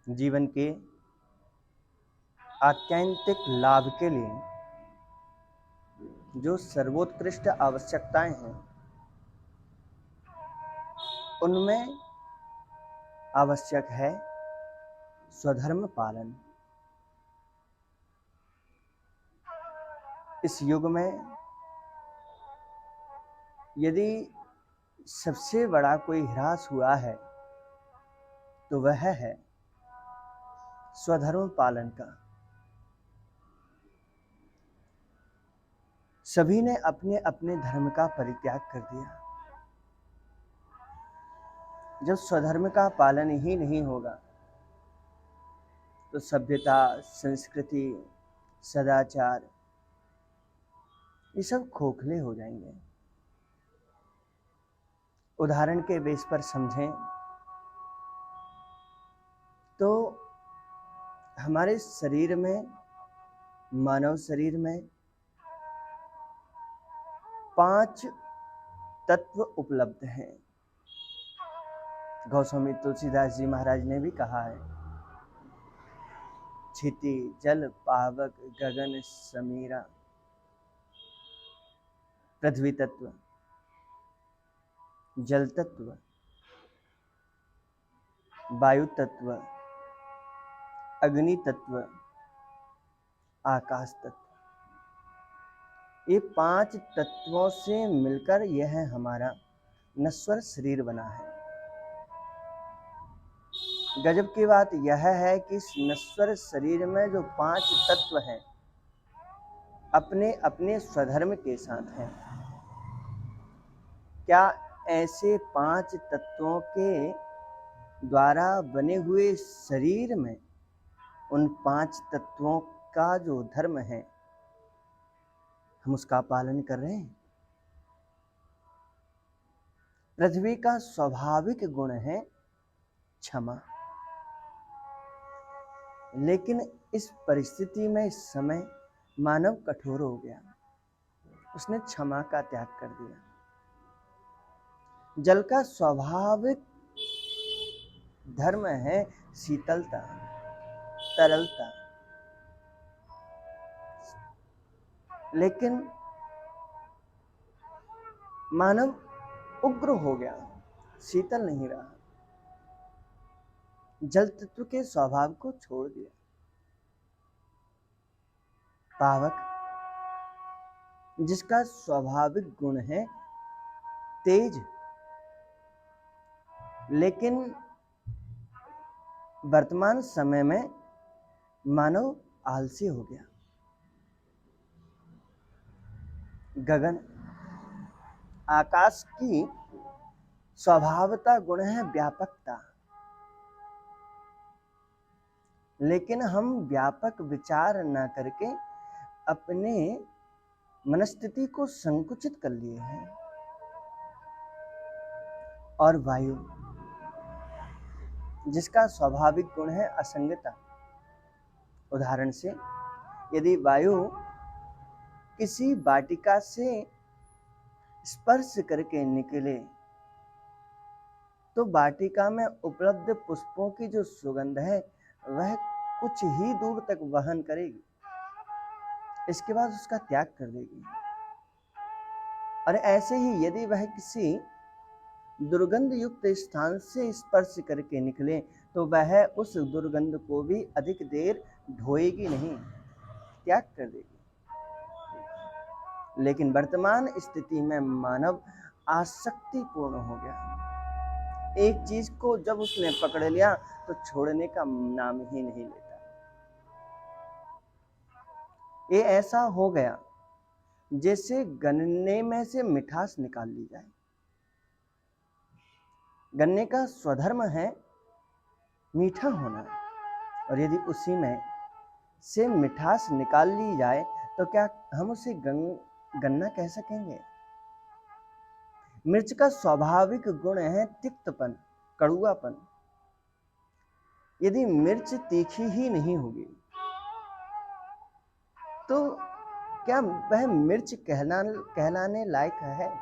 जीवन के आत्यंतिक लाभ के लिए जो सर्वोत्कृष्ट आवश्यकताएं हैं, उनमें आवश्यक है स्वधर्म पालन। इस युग में यदि सबसे बड़ा कोई ह्रास हुआ है तो वह है स्वधर्म पालन का। सभी ने अपने अपने धर्म का परित्याग कर दिया। जब स्वधर्म का पालन ही नहीं होगा तो सभ्यता, संस्कृति, सदाचार ये सब खोखले हो जाएंगे। उदाहरण के बेस पर समझें तो हमारे शरीर में, मानव शरीर में 5 तत्व उपलब्ध हैं। गोस्वामी तुलसीदास जी महाराज ने भी कहा है, क्षिति, जल, पावक, गगन, समीरा, पृथ्वी तत्व, जल तत्व, वायु तत्व, अग्नि तत्व, आकाश तत्व। ये 5 तत्वों से मिलकर यह हमारा नश्वर शरीर बना है। गजब की बात यह है कि इस नश्वर शरीर में जो 5 तत्व हैं, अपने अपने स्वधर्म के साथ हैं। क्या ऐसे 5 तत्वों के द्वारा बने हुए शरीर में उन 5 तत्वों का जो धर्म है, हम उसका पालन कर रहे हैं? पृथ्वी का स्वाभाविक गुण है क्षमा, लेकिन इस परिस्थिति में, इस समय मानव कठोर हो गया, उसने क्षमा का त्याग कर दिया। जल का स्वाभाविक धर्म है शीतलता, तरलता, लेकिन मानव उग्र हो गया, शीतल नहीं रहा, जल तत्व के स्वभाव को छोड़ दिया। पावक, जिसका स्वाभाविक गुण है तेज, लेकिन वर्तमान समय में मानव आलसी हो गया। गगन, आकाश की स्वभावता गुण है व्यापकता, लेकिन हम व्यापक विचार न करके अपने मनस्थिति को संकुचित कर लिए हैं। और वायु, जिसका स्वाभाविक गुण है असंगता। उदाहरण से, यदि वायु किसी वाटिका से स्पर्श करके निकले तो वाटिका में उपलब्ध पुष्पों की जो सुगंध है वह कुछ ही दूर तक वहन करेगी, इसके बाद उसका त्याग कर देगी। और ऐसे ही यदि वह किसी दुर्गंध युक्त स्थान से स्पर्श करके निकले तो वह उस दुर्गंध को भी अधिक देर ढोएगी नहीं, त्याग कर देगी। लेकिन वर्तमान स्थिति में मानव आसक्तिपूर्ण हो गया। एक चीज को जब उसने पकड़ लिया तो छोड़ने का नाम ही नहीं लेता। ये ऐसा हो गया जैसे गन्ने में से मिठास निकाल ली जाए। गन्ने का स्वधर्म है मीठा होना, और यदि उसी में से मिठास निकाल ली जाए तो क्या हम उसे गन्ना कह सकेंगे? मिर्च का स्वाभाविक गुण है तिक्तपन, कड़ुआपन। यदि मिर्च तीखी ही नहीं होगी तो क्या वह मिर्च कहलाने लायक है?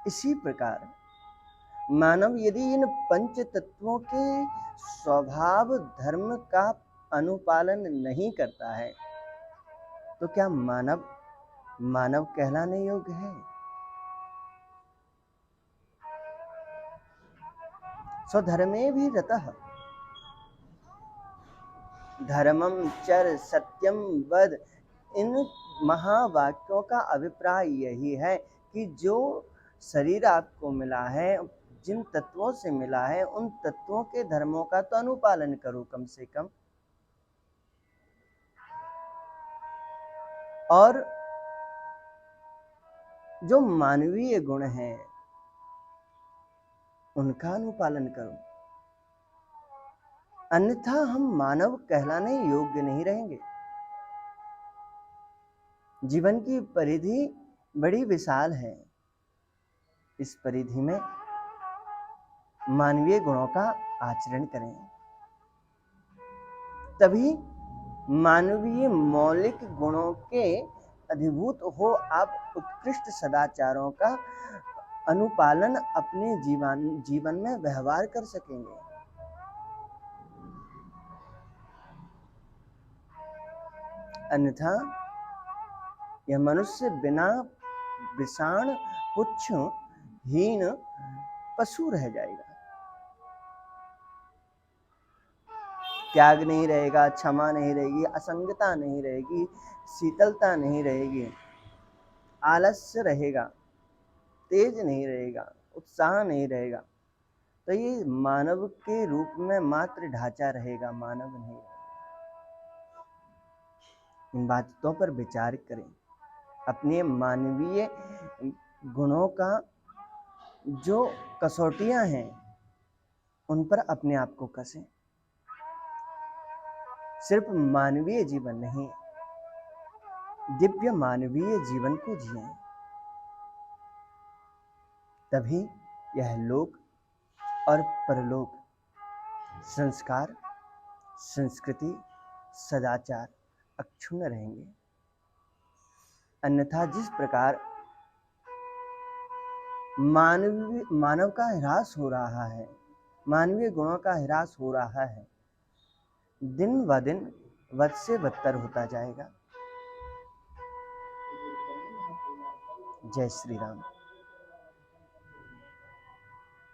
इसी प्रकार मानव यदि इन पंच तत्वों के स्वभाव धर्म का अनुपालन नहीं करता है तो क्या मानव मानव कहलाने योग्य है? स्वधर्मे भी रतः धर्मम चर सत्यम वद, इन महावाक्यों का अभिप्राय यही है कि जो शरीर आपको मिला है, जिन तत्वों से मिला है, उन तत्वों के धर्मों का तो अनुपालन करो कम से कम। और जो मानवीय गुण हैं उनका अनुपालन करो, अन्यथा हम मानव कहलाने योग्य नहीं रहेंगे। जीवन की परिधि बड़ी विशाल है, इस परिधि में मानवीय गुणों का आचरण करें, तभी मानवीय मौलिक गुणों के अधिभूत हो आप उत्कृष्ट सदाचारों का अनुपालन अपने जीवन में व्यवहार कर सकेंगे। अन्यथा यह मनुष्य बिना विषाण पुच्छ हीन पशु रह जाएगा। त्याग नहीं रहेगा, क्षमा नहीं रहेगी, असंगता नहीं रहेगी, शीतलता नहीं रहेगी, आलस्य रहेगा, तेज नहीं रहेगा, उत्साह नहीं रहेगा, तो ये मानव के रूप में मात्र ढांचा रहेगा, मानव नहीं। इन बातों पर विचार करें, अपने मानवीय गुणों का जो कसौटियां हैं उन पर अपने आप को कसें। सिर्फ मानवीय जीवन नहीं, दिव्य मानवीय जीवन को जिएं, तभी यह लोक और परलोक, संस्कार, संस्कृति, सदाचार अक्षुण्ण रहेंगे। अन्यथा जिस प्रकार मानव का ह्रास हो रहा है, मानवीय गुणों का ह्रास हो रहा है, दिन ब दिन बद से बदतर होता जाएगा। जय श्री राम।